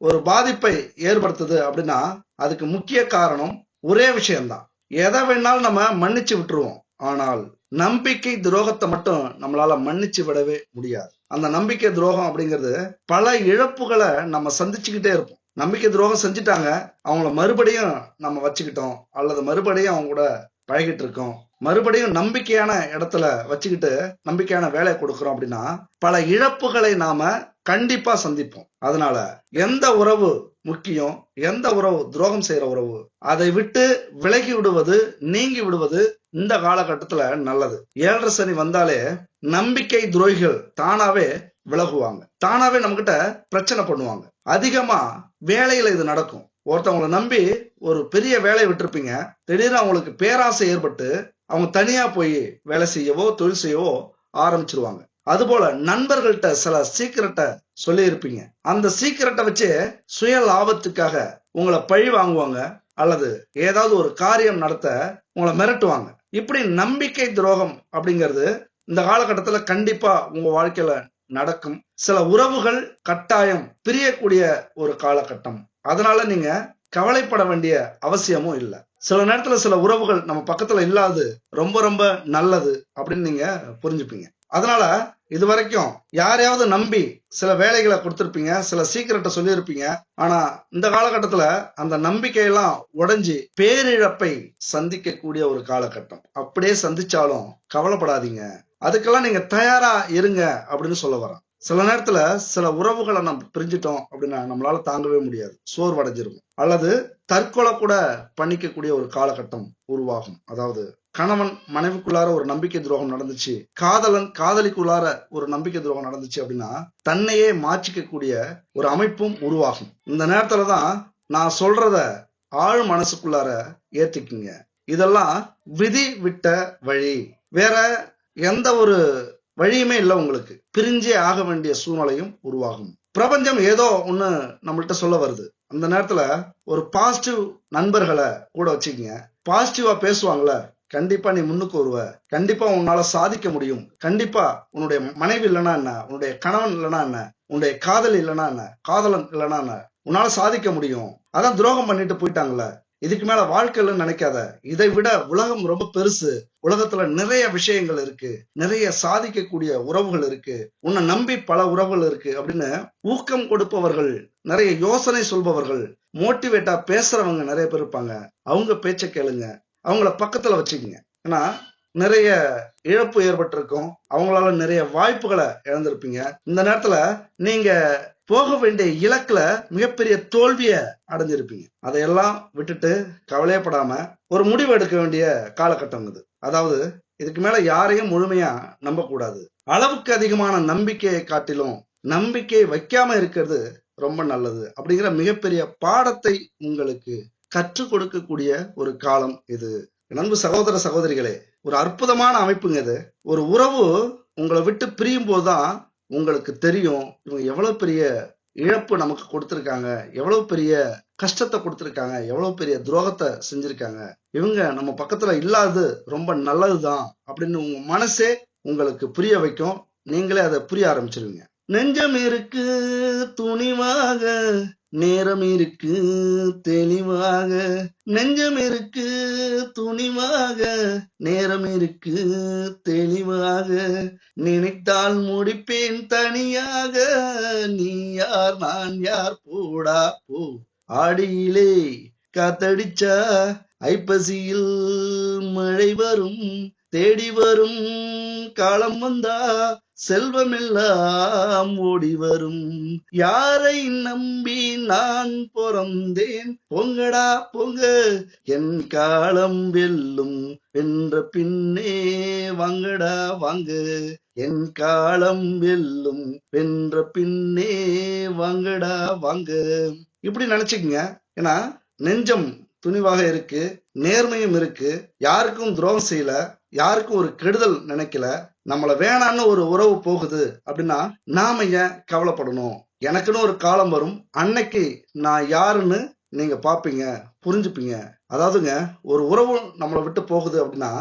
ஒரு பாதிப்பை ஏற்படுத்துது அப்படின்னா அதுக்கு முக்கிய காரணம் ஒரே விஷயம்தான். எதை வேணாலும் நம்ம மன்னிச்சு விட்டுருவோம், ஆனால் நம்பிக்கை துரோகத்தை மட்டும் நம்மளால மன்னிச்சு விடவே முடியாது. அந்த நம்பிக்கை துரோகம் அப்படிங்கிறது பல இழப்புகளை நம்ம சந்திச்சுக்கிட்டே இருப்போம். நம்பிக்கை துரோகம் செஞ்சுட்டாங்க, அவங்கள மறுபடியும் நம்ம வச்சுக்கிட்டோம் அல்லது மறுபடியும் அவங்க கூட பழகிட்டு இருக்கோம், மறுபடியும் நம்பிக்கையான இடத்துல வச்சுக்கிட்டு நம்பிக்கையான வேலை கொடுக்கிறோம் அப்படின்னா பல இழப்புகளை நாம கண்டிப்பா சந்திப்போம். அதனால எந்த உறவு முக்கியம், எந்த உறவு துரோகம் செய்யற உறவு, அதை விட்டு விலகி விடுவது, நீங்கி விடுவது இந்த காலகட்டத்துல நல்லது. 7.5 சனி வந்தாலே நம்பிக்கை துரோகிகள் தானாவே விலகுவாங்க, தானாவே நம்ம கிட்ட பிரச்சனை பண்ணுவாங்க. அதிகமா வேலையில இது நடக்கும். ஒருத்தவங்களை நம்பி ஒரு பெரிய வேலையை விட்டுருப்பீங்க, திடீர்னு அவங்களுக்கு பேராசை ஏற்பட்டு அவங்க தனியா போய் வேலை செய்யவோ தொழில் செய்யவோ ஆரம்பிச்சிருவாங்க. அதுபோல நண்பர்கள்ட்ட சில சீக்கிரட்டை சொல்லி இருப்பீங்க, அந்த சீக்கிரட்டை வச்சு சுய லாபத்துக்காக உங்களை பழி வாங்குவாங்க அல்லது ஏதாவது ஒரு காரியம் நடத்த உங்களை மிரட்டுவாங்க. இப்படி நம்பிக்கை துரோகம் அப்படிங்கிறது இந்த காலகட்டத்துல கண்டிப்பா உங்க வாழ்க்கையில நடக்கும். சில உறவுகள் கட்டாயம் பிரியக்கூடிய ஒரு காலகட்டம். அதனால நீங்க கவலைப்பட வேண்டிய அவசியமும் இல்லை. சில நேரத்துல சில உறவுகள் நம்ம பக்கத்துல இல்லாது ரொம்ப ரொம்ப நல்லது அப்படின்னு நீங்க புரிஞ்சுப்பீங்க. அதனால இது வரைக்கும் யாரையாவது நம்பி சில வேலைகளை கொடுத்திருப்பீங்க, சில சீக்கிரட்டை சொல்லியிருப்பீங்க. ஆனா இந்த காலகட்டத்துல அந்த நம்பிக்கையெல்லாம் உடைஞ்சு பேரிழப்பை சந்திக்கக்கூடிய ஒரு காலகட்டம். அப்படியே சந்திச்சாலும் கவலைப்படாதீங்க, அதுக்கெல்லாம் நீங்க தயாரா இருங்க அப்படின்னு சொல்ல வரேன். சில நேரத்துல சில உறவுகளை நம்ம பிரிஞ்சிட்டோம் அப்படின்னா நம்மளால தாங்கவே முடியாது, சோர்வடைஞ்சிருக்கும். அல்லது தற்கொலை கூட பண்ணிக்கக்கூடிய ஒரு காலகட்டம் உருவாகும். அதாவது கணவன் மனைவிக்குள்ளார ஒரு நம்பிக்கை துரோகம் நடந்துச்சு, காதலன் காதலிக்குள்ளார ஒரு நம்பிக்கை துரோகம் நடந்துச்சு அப்படின்னா தன்னையே மாற்றிக்கக்கூடிய ஒரு அமைப்பும் உருவாகும். இந்த நேரத்துலதான் நான் சொல்றத ஆழ் மனசுக்குள்ளார ஏத்திக்குங்க. இதெல்லாம் விதி விட்ட வழி, வேற எந்த ஒரு வழியுமே இல்லை. உங்களுக்கு பிரிஞ்சே ஆக வேண்டிய சூழ்நிலையும் உருவாகும். பிரபஞ்சம் ஏதோ ஒண்ணு நம்மள்கிட்ட சொல்ல வருது. அந்த நேரத்துல ஒரு பாசிட்டிவ் நண்பர்களை கூட வச்சுக்கங்க. பாசிட்டிவா பேசுவாங்கல்ல, கண்டிப்பா நீ முன்னுக்கு வருவ, கண்டிப்பா உன்னால சாதிக்க முடியும், கண்டிப்பா உன்னுடைய மனைவி இல்லைன்னா என்ன, உன்னுடைய கணவன் இல்லைன்னா என்ன, உன்னுடைய காதலி இல்லைன்னா என்ன, காதலன் இல்லைன்னா என்ன, உன்னால சாதிக்க முடியும். அதான் துரோகம் பண்ணிட்டு போயிட்டாங்கல்ல, இதுக்கு மேல வாழ்க்கையில நினைக்காத, இதை விட உலகம் ரொம்ப பெருசு, உலகத்துல நிறைய விஷயங்கள் இருக்கு, நிறைய சாதிக்கக்கூடிய உறவுகள் இருக்கு, உன்னை நம்பி பல உறவுகள் இருக்கு அப்படின்னு ஊக்கம் கொடுப்பவர்கள், நிறைய யோசனை சொல்பவர்கள், மோட்டிவேட்டா பேசுறவங்க நிறைய பேர் இருப்பாங்க. அவங்க பேச்ச கேளுங்க, அவங்கள பக்கத்துல வச்சுக்கோங்க. ஏன்னா நிறைய இழப்பு ஏற்பட்டிருக்கும், அவங்களால நிறைய வாய்ப்புகளை இழந்திருப்பீங்க. இந்த நேரத்துல நீங்க போக வேண்டிய இலக்குல மிகப்பெரிய தோல்விய அடைஞ்சிருப்பீங்க. அதையெல்லாம் விட்டுட்டு கவலையப்படாம ஒரு முடிவு எடுக்க வேண்டிய காலகட்டம் இது. அதாவது இதுக்கு மேல யாரையும் முழுமையா நம்ப கூடாது. அளவுக்கு அதிகமான நம்பிக்கையை காட்டிலும் நம்பிக்கை வைக்காம இருக்கிறது ரொம்ப நல்லது அப்படிங்கிற மிகப்பெரிய பாடத்தை உங்களுக்கு கற்றுக் கொடுக்கக்கூடிய ஒரு காலம் இது. நண்பு சகோதர சகோதரிகளே, ஒரு அற்புதமான அமைப்புங்க இது. ஒரு உறவு உங்களை விட்டு பிரியும் போதுதான் உங்களுக்கு தெரியும் இவங்க எவ்வளவு பெரிய இழப்பு நமக்கு கொடுத்திருக்காங்க, எவ்வளவு பெரிய கஷ்டத்தை கொடுத்திருக்காங்க, எவ்வளவு பெரிய துரோகத்தை செஞ்சிருக்காங்க, இவங்க நம்ம பக்கத்துல இல்லாதது ரொம்ப நல்லதுதான் அப்படின்னு உங்க மனசே உங்களுக்கு புரிய வைக்கும். நீங்களே அதை புரிய ஆரம்பிச்சிருவீங்க. நெஞ்சம் இருக்கு துணிவாக, நேரம் இருக்கு தெளிவாக, நெஞ்சம் இருக்கு துணிவாக, நேரம் இருக்கு தெளிவாக, நினைத்தால் முடிப்பேன் தனியாக, நீ யார் நான் யார் போடா போ, ஆடியிலே காத்தடிச்சா ஐப்பசியில் மழை வரும், தேடி வரும் காலம் வந்தா செல்வமெல்லாம் ஓடி வரும், யாரை நம்பி நான் பிறந்தேன், பொங்கடா பொங்க என் காலம் வெல்லும், வென்ற பின்னே வாங்கடா வாங்க என் காலம் வெல்லும், வென்ற பின்னே வாங்கடா வாங்க. இப்படி நினைச்சுக்குங்க. ஏன்னா நெஞ்சம் துணிவாக இருக்கு, நேர்மையும் இருக்கு, யாருக்கும் துரோகம் செய்யல, யாருக்கும் ஒரு கெடுதல் நினைக்கல. நம்மள வேணான்னு ஒரு உறவு போகுது அப்படின்னா நாம ஏன் கவலைப்படணும்? எனக்குன்னு ஒரு காலம் வரும், அன்னைக்கு நான் யாருன்னு நீங்க பாப்பீங்க, புரிஞ்சுப்பீங்க. அதாவதுங்க, ஒரு உறவு நம்மளை விட்டு போகுது அப்படின்னா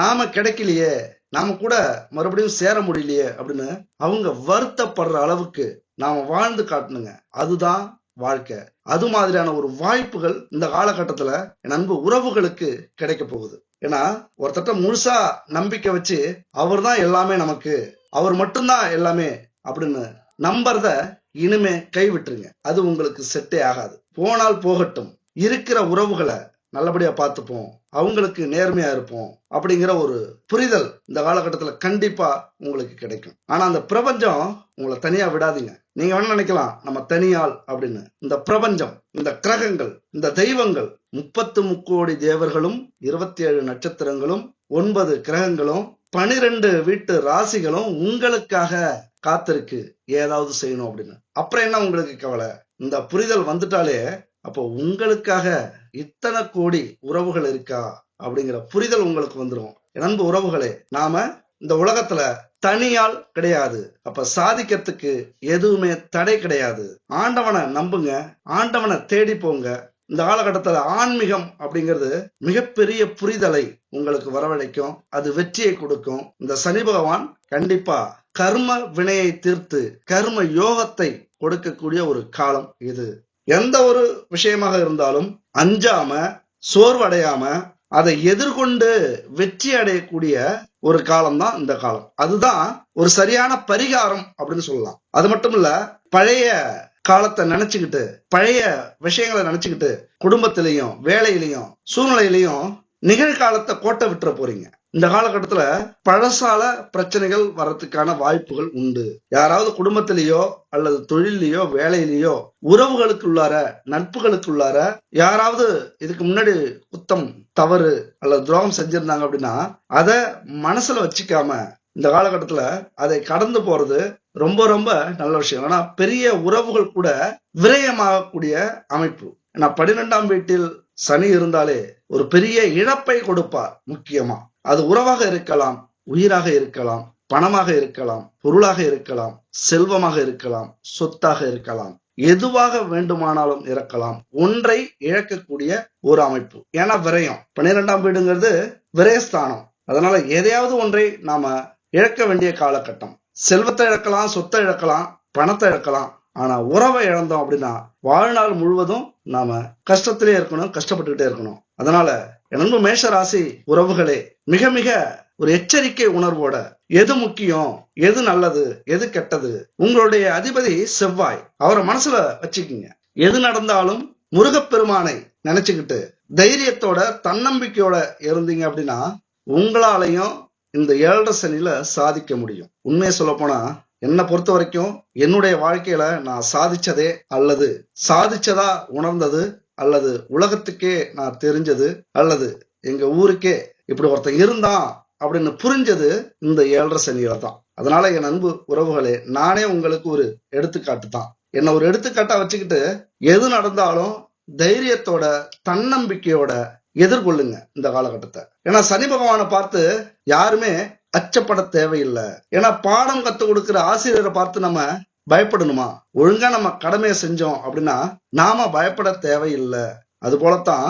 நாம கிடைக்கலையே, நாம கூட மறுபடியும் சேர முடியலையே அப்படின்னு அவங்க வருத்தப்படுற அளவுக்கு நாம வாழ்ந்து காட்டணுங்க. அதுதான் வாழ்க்கை. அது மாதிரியான ஒரு வாய்ப்புகள் இந்த காலகட்டத்துல என் அன்பு உறவுகளுக்கு கிடைக்க போகுது. ஏன்னா ஒருத்தட்ட முழுசா நம்பிக்கை வச்சு அவர் தான் எல்லாமே நமக்கு, அவர் மட்டும்தான் எல்லாமே அப்படின்னு நம்புறத இனிமே கைவிட்டுருங்க. அது உங்களுக்கு செட்டே ஆகாது. போனால் போகட்டும், இருக்கிற உறவுகளை நல்லபடியா பார்த்துப்போம், அவங்களுக்கு நேர்மையா இருப்போம் அப்படிங்கிற ஒரு புரிதல் இந்த காலகட்டத்துல கண்டிப்பா உங்களுக்கு கிடைக்கும். ஆனா அந்த பிரபஞ்சம் உங்களை தனியா விடாதீங்க. நீங்க வேணா நினைக்கலாம் நம்ம தனியால் அப்படின்னு. இந்த பிரபஞ்சம், இந்த கிரகங்கள், இந்த தெய்வங்கள், 33 கோடி தேவர்களும், 27 நட்சத்திரங்களும், 9 கிரகங்களும், 12 வீட்டு ராசிகளும் உங்களுக்காக காத்திருக்கு ஏதாவது செய்யணும் அப்படின்னு. அப்புறம் என்ன உங்களுக்கு கவலை? இந்த புரிதல் வந்துட்டாலே அப்போ உங்களுக்காக இத்தனை கோடி உறவுகள் இருக்கா அப்படிங்கிற புரிதல் உங்களுக்கு வந்துடும். நண்பு உறவுகளே, நாம இந்த உலகத்துல தனியால் கிடையாது. அப்ப சாதிக்கிறதுக்கு எதுவுமே தடை கிடையாது. ஆண்டவனை நம்புங்க, ஆண்டவனை தேடி போங்க, இந்த காலகட்டத்துல ஆன்மீகம் அப்படிங்கிறது மிகப்பெரிய புரிதலை உங்களுக்கு வரவழைக்கும். அது வெற்றியை கொடுக்கும். இந்த சனி பகவான் கண்டிப்பா கர்ம வினையை தீர்த்து கர்ம யோகத்தை கொடுக்கக்கூடிய ஒரு காலம் இது. எந்த ஒரு விஷயமாக இருந்தாலும் அஞ்சாம சோர்வடையாம அதை எதிர்கொண்டு வெற்றி அடையக்கூடிய ஒரு காலம் தான் இந்த காலம். அதுதான் ஒரு சரியான பரிகாரம் அப்படின்னு சொல்லலாம். அது மட்டும் இல்ல, பழைய காலத்தை நினைச்சுக்கிட்டு பழைய விஷயங்களை நினைச்சுக்கிட்டு குடும்பத்திலையும் வேலையிலையும் சூழ்நிலையிலையும் நிகழ்காலத்தை கோட்டை விட்டுற போறீங்க. இந்த காலகட்டத்துல பழசால பிரச்சனைகள் வர்றதுக்கான வாய்ப்புகள் உண்டு. யாராவது குடும்பத்திலேயோ அல்லது தொழிலையோ வேலையிலேயோ உறவுகளுக்குள்ளார நட்புகளுக்குள்ளார யாராவது இதுக்கு முன்னாடி குத்தம் தவறு அல்லது துரோகம் செஞ்சிருந்தாங்க அப்படின்னா அதை மனசுல வச்சுக்காம இந்த காலகட்டத்துல அதை கடந்து போறது ரொம்ப ரொம்ப நல்ல விஷயம். ஆனா பெரிய உறவுகள் கூட விரயமாகக்கூடிய அமைப்பு. ஏன்னா 12ஆம் வீட்டில் சனி இருந்தாலே ஒரு பெரிய இழப்பை கொடுப்பார். முக்கியமா அது உறவாக இருக்கலாம், உயிராக இருக்கலாம், பணமாக இருக்கலாம், பொருளாக இருக்கலாம், செல்வமாக இருக்கலாம், சொத்தாக இருக்கலாம், எதுவாக வேண்டுமானாலும் இருக்கலாம். ஒன்றை இழக்கக்கூடிய ஒரு அமைப்பு. ஏன்னா விரயம் 12ஆம் வீடுங்கிறது விரயஸ்தானம். அதனால எதையாவது ஒன்றை நாம இழக்க வேண்டிய காலகட்டம். செல்வத்தை இழக்கலாம், சொத்தை இழக்கலாம், பணத்தை இழக்கலாம். ஆனா உறவை இழந்தோம் அப்படின்னா வாழ்நாள் முழுவதும் நாம கஷ்டத்திலே இருக்கணும், கஷ்டப்பட்டுக்கிட்டே இருக்கணும். அதனால நண்பு மேஷ ராசி உறவுகளே, மிக மிக ஒரு எச்சரிக்கை உணர்வோட எது முக்கியம், எது நல்லது, எது கெட்டது, உங்களுடைய அதிபதி செவ்வாய், அவரை மனசுல வச்சுக்கிங்க. எது நடந்தாலும் முருகப்பெருமானை நினைச்சுக்கிட்டு தைரியத்தோட தன்னம்பிக்கையோட இருந்தீங்க அப்படின்னா உங்களாலையும் இந்த 7.5 சனியில சாதிக்க முடியும். உண்மையை சொல்ல போனா என்னை பொறுத்த வரைக்கும் என்னுடைய வாழ்க்கையில நான் சாதிச்சதே அல்லது சாதிச்சதா உணர்ந்தது அல்லது உலகத்துக்கே நான் தெரிஞ்சது அல்லது எங்க ஊருக்கே இப்படி ஒருத்தன் இருந்தான் அப்படின்னு புரிஞ்சது இந்த 7.5 சனியில தான். அதனால என் அன்பு உறவுகளே, நானே உங்களுக்கு ஒரு எடுத்துக்காட்டு தான். என்ன ஒரு எடுத்துக்காட்டா வச்சுக்கிட்டு எது நடந்தாலும் தைரியத்தோட தன்னம்பிக்கையோட எதிர்கொள்ளுங்க இந்த காலகட்டத்தை. ஏன்னா சனி பகவானை பார்த்து யாருமே அச்சப்பட தேவையில்லை. ஏன்னா பாடம் கத்துக் கொடுக்கிற ஆசிரியரை பார்த்து நம்ம பயப்படணுமா? ஒழுங்கா நம்ம கடமையை செஞ்சோம் அப்படின்னா நாம பயப்பட தேவையில்லை. அது போலத்தான்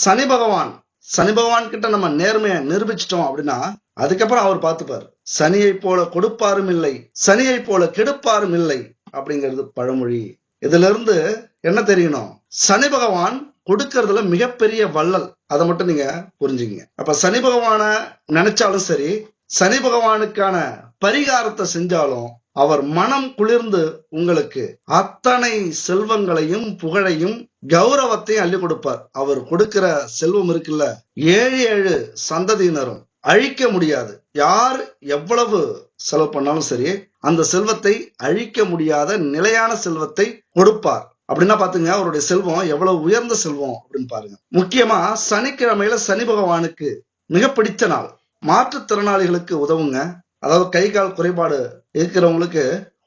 சனி பகவான் கிட்ட நம்ம நேர்மையை நிரூபிச்சிட்டோம் அப்படின்னா அதுக்கப்புறம் அவர் பார்த்துப்பாரு. சனியை போல கொடுப்பாரும் இல்லை, சனியை போல கெடுப்பாரும் இல்லை அப்படிங்கிறது பழமொழி. இதுல இருந்து என்ன தெரியணும்? சனி பகவான் கொடுக்கறதுல மிகப்பெரிய வள்ளல். அதை மட்டும் நீங்க புரிஞ்சுங்க. அப்ப சனி பகவான நினைச்சாலும் சரி, சனி பகவானுக்கான பரிகாரத்தை செஞ்சாலும் அவர் மனம் குளிர்ந்து உங்களுக்கு அத்தனை செல்வங்களையும் புகழையும் கௌரவத்தையும் அள்ளி கொடுப்பார். அவர் கொடுக்கிற செல்வம் இருக்குல்ல, 7 சந்ததியினரும் அழிக்க முடியாது. யார் எவ்வளவு செலவு பண்ணாலும் சரி அந்த செல்வத்தை அழிக்க முடியாத நிலையான செல்வத்தை கொடுப்பார். அப்படின்னா பாத்துங்க அவருடைய செல்வம் எவ்வளவு உயர்ந்த செல்வம் அப்படின்னு பாருங்க. முக்கியமா சனிக்கிழமையில சனி பகவானுக்கு மிக பிடித்த நாள். மாற்றுத்திறனாளிகளுக்கு உதவுங்க. அதாவது கை கால் குறைபாடு இருக்கிறவங்களுக்கு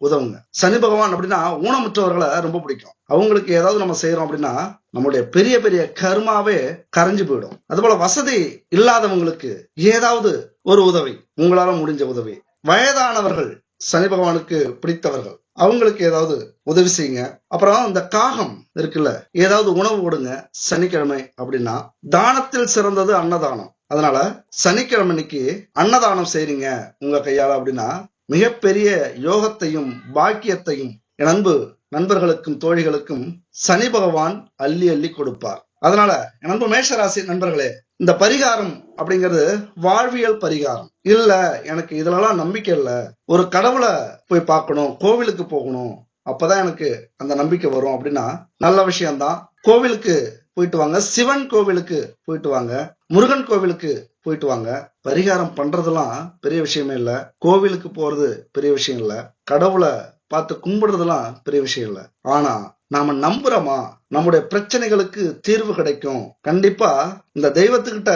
உதவுங்க. சனி பகவான் அப்படின்னா ஊனமுற்றவர்களை ரொம்ப பிடிக்கும். அவங்களுக்கு ஏதாவது நம்ம செய்யறோம் அப்படின்னா நம்முடைய பெரிய பெரிய கர்மாவே கரைஞ்சு போயிடும். அதுபோல வசதி இல்லாதவங்களுக்கு ஏதாவது ஒரு உதவி, உங்களால முடிஞ்ச உதவி. வயதானவர்கள் சனி பகவானுக்கு பிடித்தவர்கள், அவங்களுக்கு ஏதாவது உதவி செய்யுங்க. அப்புறம் இந்த காகம் இருக்குல்ல, ஏதாவது உணவு கொடுங்க சனிக்கிழமை அப்படின்னா. தானத்தில் சிறந்தது அன்னதானம். அதனால சனிக்கிழமைக்கு அன்னதானம் செய்றீங்க உங்க கையால அப்படின்னா மிகப்பெரிய யோகத்தையும் பாக்கியத்தையும் என் அன்பு நண்பர்களுக்கும் தோழிகளுக்கும் சனி பகவான் அள்ளி அள்ளி கொடுப்பார். அதனால என் அன்பு மேஷராசி நண்பர்களே, இந்த பரிகாரம் அப்படிங்கிறது வாழ்வியல் பரிகாரம் இல்ல. எனக்கு இதுலலாம் நம்பிக்கை இல்ல, ஒரு கடவுளை போய் பார்க்கணும், கோவிலுக்கு போகணும், அப்பதான் எனக்கு அந்த நம்பிக்கை வரும் அப்படின்னா நல்ல விஷயம்தான். கோவிலுக்கு போயிட்டு வாங்க, சிவன் கோவிலுக்கு போயிட்டு வாங்க, முருகன் கோவிலுக்கு போயிட்டு வாங்க. பரிகாரம் பண்றதெல்லாம் பெரிய விஷயமே இல்ல, கோவிலுக்கு போறது பெரிய விஷயம் இல்ல, கடவுளை பார்த்து கும்பிடுறதெல்லாம் பெரிய விஷயம் இல்ல. ஆனா நாம நம்புறோமா நம்முடைய பிரச்சனைகளுக்கு தீர்வு கிடைக்கும், கண்டிப்பா இந்த தெய்வத்துக்கிட்ட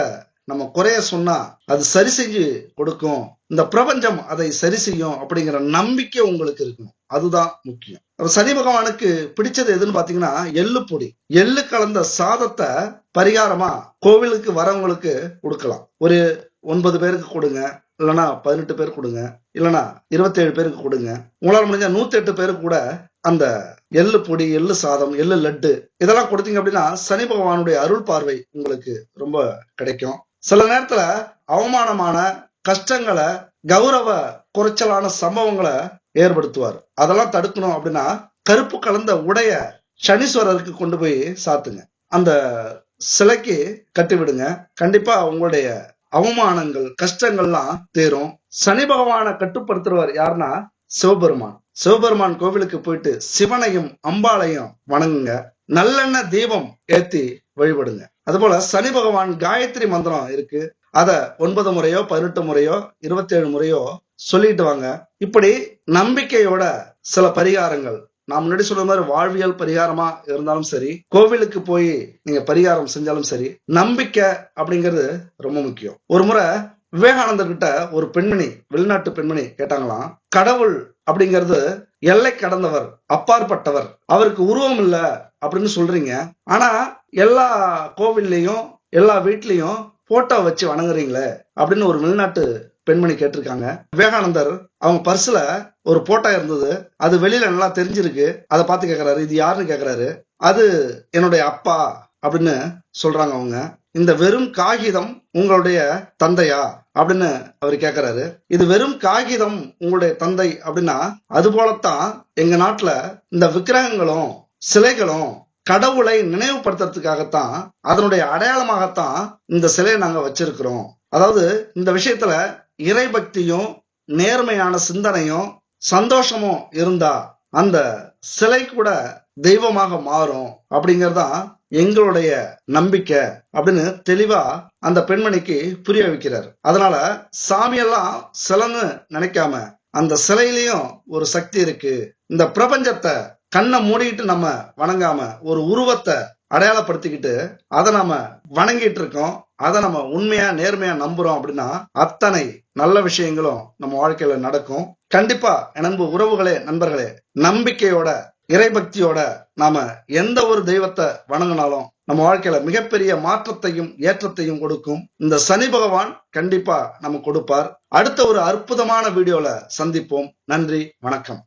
நம்ம குறைய சொன்னா அது சரி செஞ்சு கொடுக்கும், இந்த பிரபஞ்சம் அதை சரி செய்யும் அப்படிங்கிற நம்பிக்கை உங்களுக்கு இருக்கணும். அதுதான் முக்கியம். சனி பகவானுக்கு பிடிச்சது எதுன்னு பாத்தீங்கன்னா எள்ளு பொடி. எள்ளு கலந்த சாதத்தை பரிகாரமா கோவிலுக்கு வரவங்களுக்கு கொடுக்கலாம். ஒரு 9 பேருக்கு கொடுங்க, இல்லைன்னா 18 பேர் கொடுங்க, இல்லைன்னா 27 பேருக்கு கொடுங்க. உங்களால முடிஞ்ச 108 பேருக்கு கூட அந்த எள்ளு பொடி, எள்ளு சாதம், எள்ளு லட்டு இதெல்லாம் கொடுத்தீங்க அப்படின்னா சனி பகவானுடைய அருள் பார்வை உங்களுக்கு ரொம்ப கிடைக்கும். சில நேரத்துல அவமானமான கஷ்டங்களை, கௌரவ குறைச்சலான சம்பவங்களை ஏற்படுத்துவார். அதெல்லாம் தடுக்கணும் அப்படின்னா கருப்பு கலந்த உடைய சனீஸ்வரருக்கு கொண்டு போய் சாத்துங்க, அந்த சிலைக்கு கட்டி விடுங்க. கண்டிப்பா உங்களுடைய அவமானங்கள், கஷ்டங்கள்லாம் தீரும். சனி பகவானை கட்டுப்படுத்துறவர் யாருன்னா சிவபெருமான். சிவபெருமான் கோவிலுக்கு போயிட்டு சிவனையும் அம்பாளையும் வணங்குங்க. நல்லெண்ணெய் தீபம் ஏத்தி வழிபடுங்க. அதுபோல சனி பகவான் காயத்ரி மந்திரம் இருக்கு, அத 9 முறையோ 18 முறையோ 27 முறையோ சொல்லிட்டு வாங்க. இப்படி நம்பிக்கையோட சில பரிகாரங்கள், நான் முன்னாடி சொல்ற மாதிரி வாழ்வியல் பரிகாரமா இருந்தாலும் சரி, கோவிலுக்கு போய் நீங்க பரிகாரம் செஞ்சாலும் சரி, நம்பிக்கை அப்படிங்கிறது ரொம்ப முக்கியம். ஒரு முறை விவேகானந்தர் கிட்ட ஒரு பெண்மணி, வெளிநாட்டு பெண்மணி கேட்டாங்களாம், கடவுள் அப்படிங்கிறது எல்லை கடந்தவர், அப்பாற்பட்டவர், அவருக்கு உருவம் இல்ல அப்படின்னு சொல்றீங்க, ஆனா எல்லா கோவில்லையும் எல்லா வீட்லயும் போட்டோ வச்சு வணங்குறீங்களே அப்படின்னு ஒரு வெளிநாட்டு பெண்மணி கேட்டிருக்காங்க. விவேகானந்தர் அவங்க பர்ஸ்ல ஒரு போட்டோ இருந்தது, அது வெளியில நல்லா தெரிஞ்சிருக்கு, அதை பார்த்து கேட்கிறாரு, இது யாருன்னு கேட்கிறாரு. அது என்னுடைய அப்பா அப்படின்னு சொல்றாங்க அவங்க. இந்த வெறும் காகிதம் உங்களுடைய தந்தையா அப்படின்னு அவர் கேட்கிறாரு. இது வெறும் காகிதம் உங்களுடைய தந்தை அப்படின்னா, அது போலத்தான் எங்க நாட்டுல இந்த விக்கிரகங்களும் சிலைகளும் கடவுளை நினைவுபடுத்துறதுக்காகத்தான், அதனுடைய அடையாளமாகத்தான் இந்த சிலையை நாங்க வச்சிருக்கிறோம். அதாவது இந்த விஷயத்துல இறை பக்தியும் நேர்மையான சிந்தனையும் சந்தோஷமும் இருந்தா அந்த சிலை கூட தெய்வமாக மாறும் அப்படிங்கறதான் எங்களுடைய நம்பிக்கை அப்படின்னு தெளிவா அந்த பெண்மணிக்கு புரிய வைக்கிறார். அதனால சாமியெல்லாம் சிலைன்னு நினைக்காம அந்த சிலையிலையும் ஒரு சக்தி இருக்கு. இந்த பிரபஞ்சத்தை கண்ணை மூடிட்டு நம்ம வணங்காம ஒரு உருவத்தை அடையாளப்படுத்திக்கிட்டு அதை நம்ம வணங்கிட்டு இருக்கோம், அதை நம்ம உண்மையா நேர்மையா நம்புறோம் அப்படின்னா அத்தனை நல்ல விஷயங்களும் நம்ம வாழ்க்கையில நடக்கும். கண்டிப்பா அன்பு உறவுகளே, நண்பர்களே, நம்பிக்கையோட இறைபக்தியோட நாம எந்த ஒரு தெய்வத்தை வணங்கினாலும் நம்ம வாழ்க்கையில மிகப்பெரிய மாற்றத்தையும் ஏற்றத்தையும் கொடுக்கும். இந்த சனி பகவான் கண்டிப்பா நம்ம கொடுப்பார். அடுத்த ஒரு அற்புதமான வீடியோல சந்திப்போம். நன்றி, வணக்கம்.